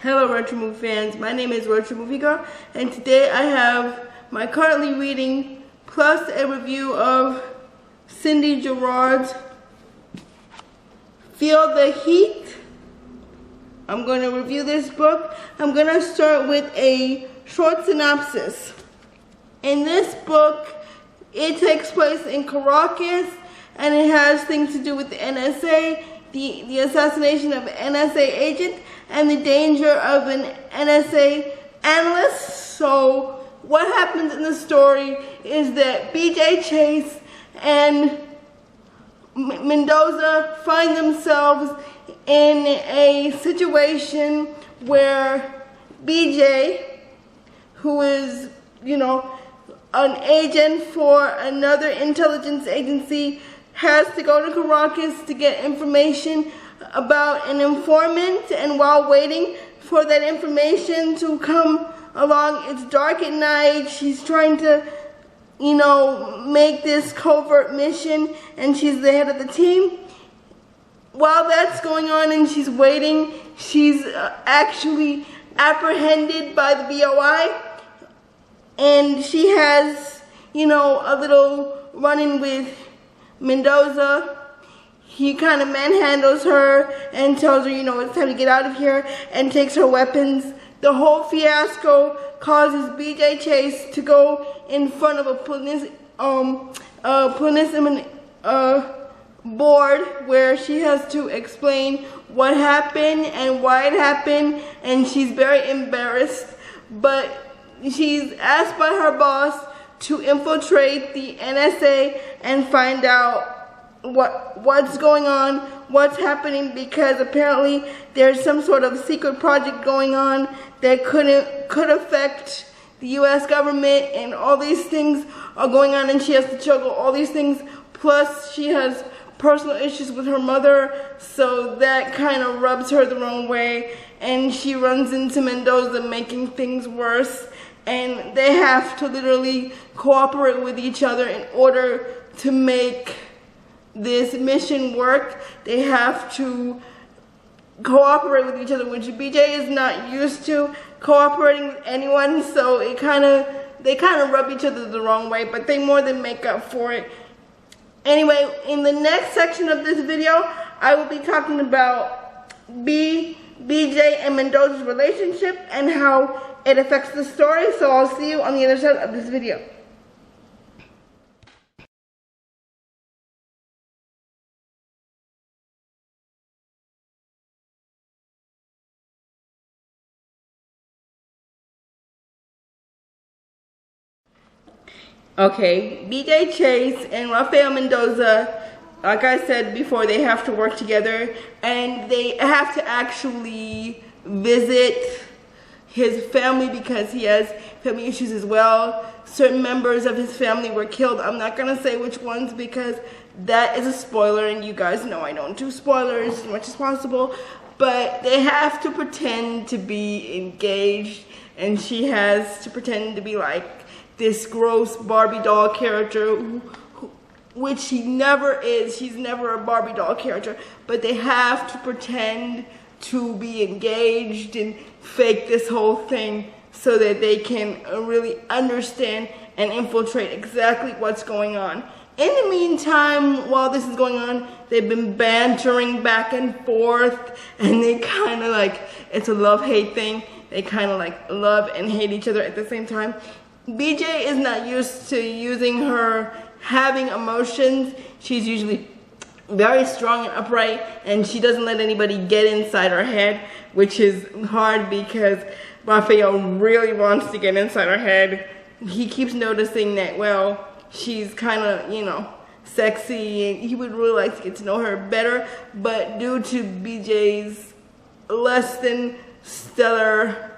Hello Retromovie fans, my name is Retromoviegirl, and today I have my currently reading plus a review of Cindy Gerard's Feel the Heat. I'm going to review this book. I'm going to start with a short synopsis. In this book, it takes place in Caracas, and it has things to do with the NSA, the assassination of an NSA agent, and the danger of an NSA analyst. So what happens in the story is that BJ Chase and Mendoza find themselves in a situation where BJ, who is, an agent for another intelligence agency, has to go to Caracas to get information about an informant, and while waiting for that information to come along, it's dark at night. She's trying to, make this covert mission, and she's the head of the team. While that's going on and she's waiting, she's actually apprehended by the BOI, and she has, a little run-in with Mendoza. He kind of manhandles her and tells her, it's time to get out of here, and takes her weapons. The whole fiasco causes BJ Chase to go in front of a police board where she has to explain what happened and why it happened, and she's very embarrassed. But she's asked by her boss to infiltrate the NSA and find out what's going on, what's happening, because apparently there's some sort of secret project going on that could affect the US government, and all these things are going on, and she has to juggle all these things. Plus she has personal issues with her mother, so that kind of rubs her the wrong way, and she runs into Mendoza, making things worse, and they have to literally cooperate with each other in order to make this mission work. They have to cooperate with each other, which BJ is not used to cooperating with anyone, so they kind of rub each other the wrong way, but they more than make up for it. Anyway, in the next section of this video, I will be talking about BJ and Mendoza's relationship and how it affects the story, so I'll see you on the other side of this video. Okay, BJ Chase and Raphael Mendoza, like I said before, they have to work together, and they have to actually visit his family because he has family issues as well. Certain members of his family were killed. I'm not going to say which ones because that is a spoiler, and you guys know I don't do spoilers as much as possible, but they have to pretend to be engaged, and she has to pretend to be like this gross Barbie doll character, which she never is. She's never a Barbie doll character, but they have to pretend to be engaged and fake this whole thing so that they can really understand and infiltrate exactly what's going on. In the meantime, while this is going on, they've been bantering back and forth, and they kind of it's a love-hate thing. They kind of love and hate each other at the same time. BJ is not used to using her having emotions. She's usually very strong and upright, and she doesn't let anybody get inside her head, which is hard because Raphael really wants to get inside her head. He keeps noticing that, well, she's kind of, sexy, and he would really like to get to know her better, but due to BJ's less than stellar,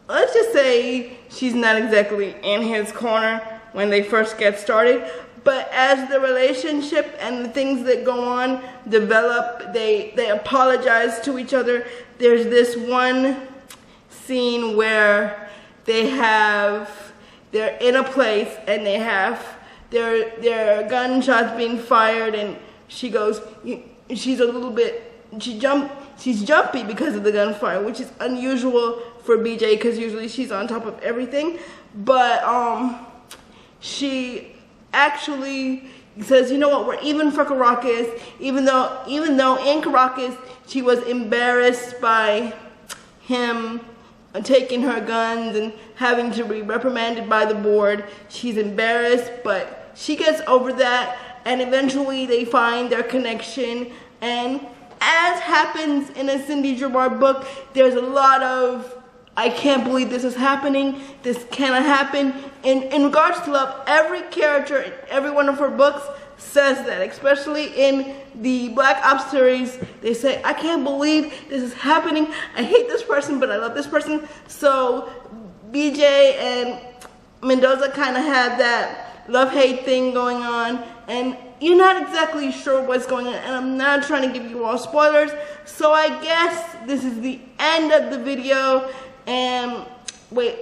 let's just say she's not exactly in his corner when they first get started. But as the relationship and the things that go on develop, they apologize to each other. There's this one scene where they're in a place and they have their gunshots being fired, and she goes, she's a little bit, she jumped she's jumpy because of the gunfire, which is unusual for BJ because usually she's on top of everything. But she actually says, you know what, we're even for Caracas, even though in Caracas she was embarrassed by him taking her guns and having to be reprimanded by the board. She's embarrassed, but she gets over that, and eventually they find their connection. And as happens in a Cindy Gerard book, there's a lot of, I can't believe this is happening, this cannot happen. In regards to love, every character in every one of her books says that, especially in the Black Ops series. They say, I can't believe this is happening. I hate this person, but I love this person. So BJ and Mendoza kind of have that love-hate thing going on, and you're not exactly sure what's going on, and I'm not trying to give you all spoilers. So I guess this is the end of the video. And wait,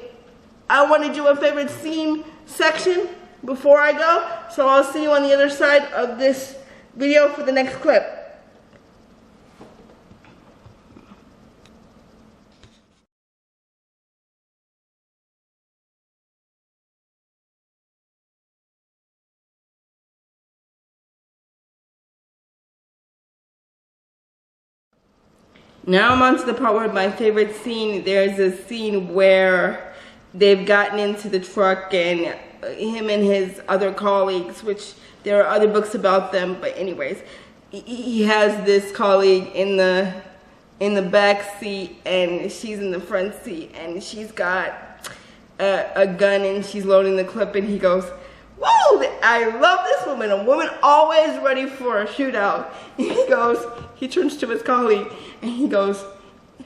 I want to do a favorite scene section before I go, so I'll see you on the other side of this video for the next clip. Now I'm on to the part where my favorite scene. There's a scene where they've gotten into the truck, and him and his other colleagues, which there are other books about them, but anyways, he has this colleague in the back seat, and she's in the front seat, and she's got a gun, and she's loading the clip, and he goes, whoa, I love this woman, a woman always ready for a shootout. And he turns to his colleague, and he goes,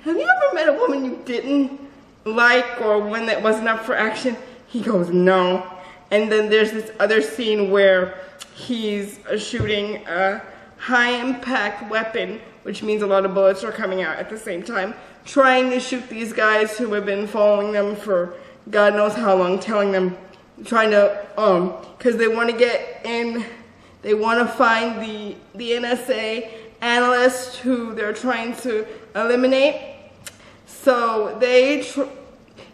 have you ever met a woman you didn't like, or one that wasn't up for action? He goes, no. And then there's this other scene where he's shooting a high-impact weapon, which means a lot of bullets are coming out at the same time, trying to shoot these guys who have been following them for God knows how long, telling them, trying to, because they want to get in, they want to find the NSA analyst who they're trying to eliminate. So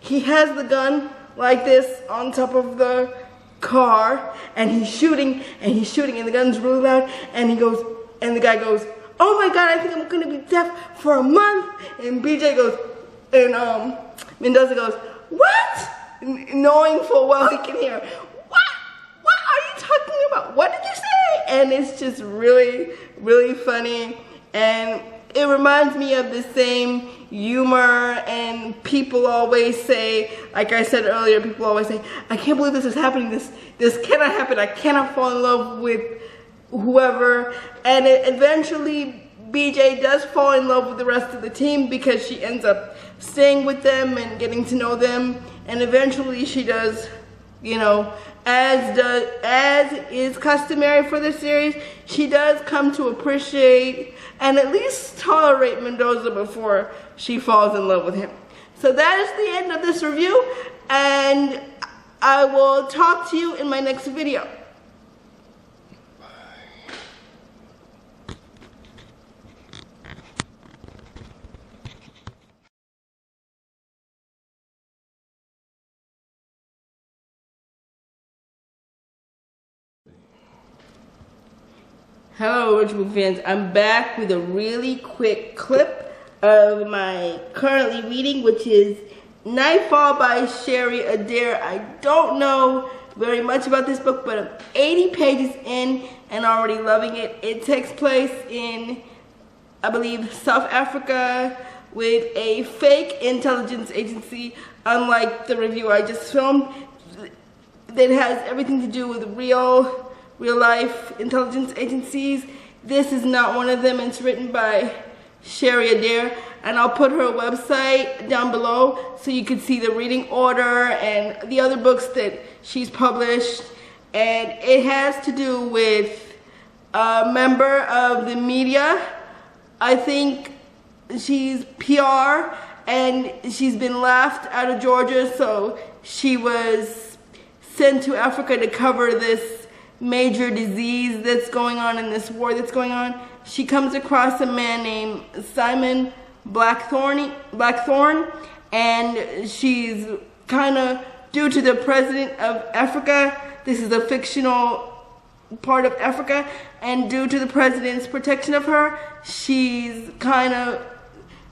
he has the gun like this on top of the car, and he's shooting, and the gun's really loud, and the guy goes, oh my God, I think I'm gonna be deaf for a month. And BJ goes, and Mendoza goes, what? Knowing full well he can hear, what are you talking about? What did you say? And it's just really, really funny, and it reminds me of the same humor. And people always say, like I said earlier, people always say, I can't believe this is happening, this cannot happen, I cannot fall in love with whoever. And eventually BJ does fall in love with the rest of the team, because she ends up staying with them and getting to know them, and eventually she does, you know, as is customary for the series, she does come to appreciate and at least tolerate Mendoza before she falls in love with him. So that is the end of this review, and I will talk to you in my next video. Hello, Retromoviegirl fans. I'm back with a really quick clip of my currently reading, which is Nightfall by Sherry Adair. I don't know very much about this book, but I'm 80 pages in and already loving it. It takes place in, I believe, South Africa with a fake intelligence agency, unlike the review I just filmed, that has everything to do with real life intelligence agencies. This is not one of them. It's written by Sherry Adair, and I'll put her website down below so you can see the reading order and the other books that she's published. And it has to do with a member of the media. I think she's PR, and she's been laughed out of Georgia, so she was sent to Africa to cover this major disease that's going on in this war that's going on, she comes across a man named Simon Blackthorn, and she's kind of, due to the president of Africa, this is a fictional part of Africa, and due to the president's protection of her,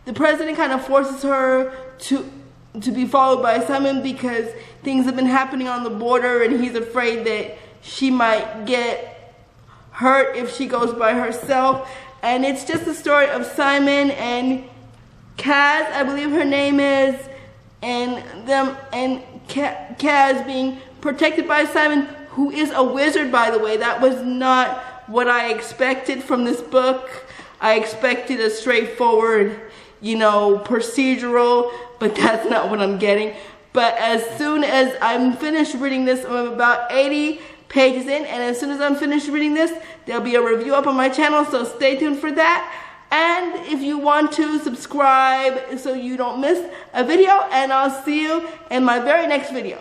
the president kind of forces her to be followed by Simon because things have been happening on the border, and he's afraid that she might get hurt if she goes by herself. And it's just the story of Simon and Kaz, I believe her name is, and Kaz being protected by Simon, who is a wizard, by the way. That was not what I expected from this book. I expected a straightforward, procedural, but that's not what I'm getting. But as soon as I'm finished reading this, I'm about 80 pages in, and as soon as I'm finished reading this, there'll be a review up on my channel, so stay tuned for that. And if you want to, subscribe so you don't miss a video, and I'll see you in my very next video.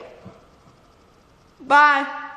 Bye.